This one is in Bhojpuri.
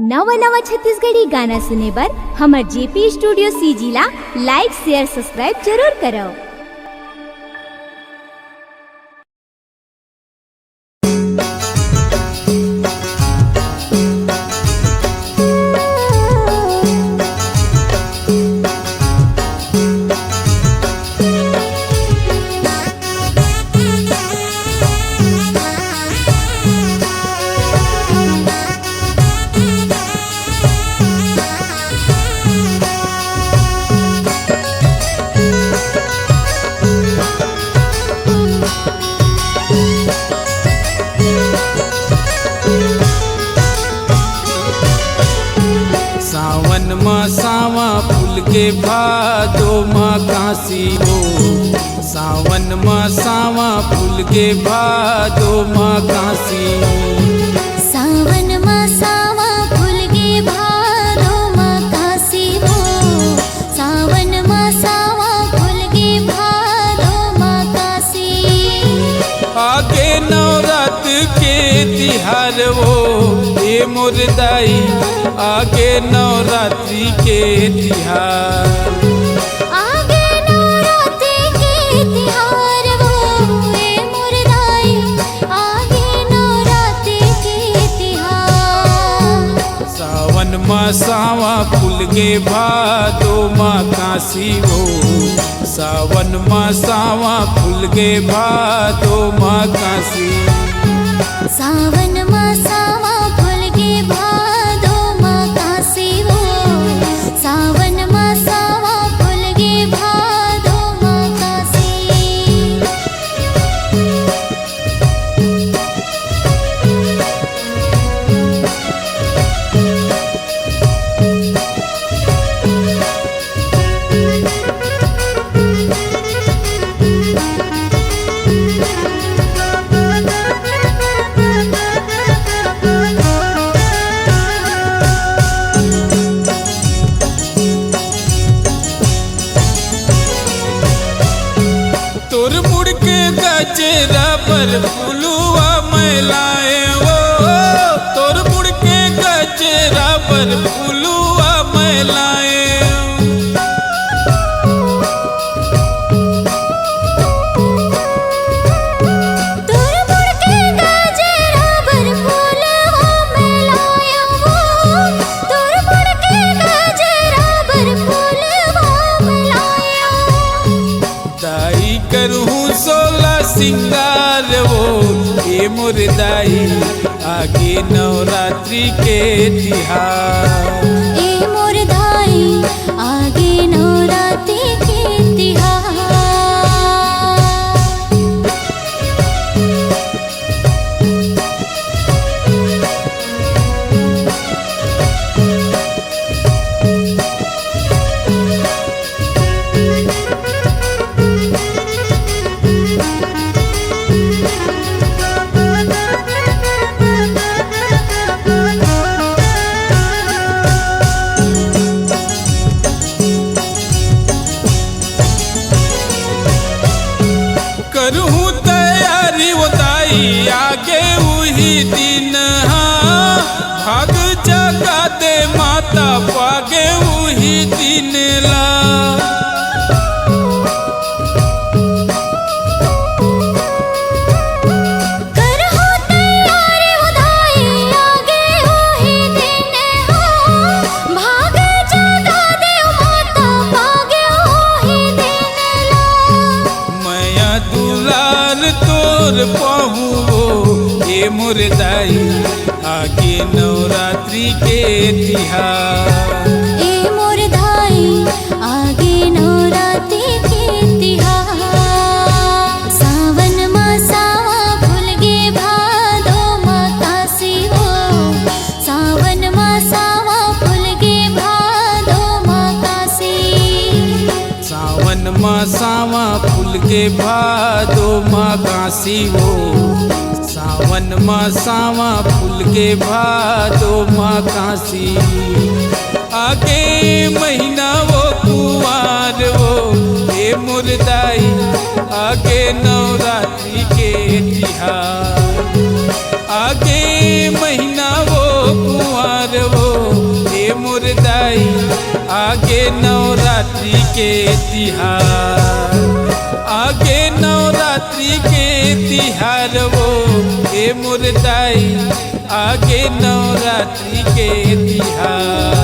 नवा नवा छत्तीसगढ़ी गाना सुने बर हमर जेपी स्टूडियो सीजी ला लाइक शेयर सब्सक्राइब जरूर करो। सावन माँ सावा फूल के भादो माँ काशी हो। सावन माँ सावा फूल के भादो माँ काशी हो। सावन माँ सावा फूल के भादो माँ काशी हो। सावन माँ सावा फूल के भादो माँ काशी। आगे नवरात्र के तिहार वो ये मुर्दाई, आगे नवरात्रि के तिहार। आगे नवरात्रि के तिहार वो ये मुर्दाई, आगे नवरात्रि के तिहार। सावन माँ सावा फूल के भादो माँ काशी हो। सावन माँ सावा फूल के भादो माँ काशी। सावन माँ सावा फूल के भादो माँ काशी हो। सावन माँ सावा फूल के भादो माँ काशी। तोर मुड़ के गजरा पर फुलुआ मैलाए वो। तोर मुड़ के गजरा पर फुलुआ मैलाए। तोर मुड़ के गजरा पर फूलवा मैलाया वो। तोर मुड़ के गजरा पर फूलवा मैलाया। दाई करूँ 16 सिंगार वो ये मुर्दाई, आगे नवरात्रि के तिहार। ए मुर्दाई आगे नवरात्रि के तिहार। करूँ तैयारी होताई आगे वही दिन। हाँ भाग जगा दे माता पागे वही दिन ला। करहो तैयारी उदाई आगे वही दिन हो। भाग जगा दे माता पागे वही दिन ला। मैया दुलार तोर पहुँवो ये मुर्दाई, आगे नवरात्रि के तिहार। ए मुर्दाई आगे नवरात्रि के तिहार। सावन माँ सावा फूल के भादो माँ काशी हो। सावन माँ सावा फूल के भादो माँ काशी। सावन माँ सावा फूल के भादो माँ काशी हो। सावन माँ सावा फूल के भादो माँ काशी। आगे महीना वो कुंवार वो ये मुर्दाई, आगे नवरात्रि के तिहार। आगे महीना वो कुंवार वो नवरात्रि के तिहार, आगे नवरात्रि के तिहार वो ए मुर्दाई, आगे नवरात्रि के तिहार।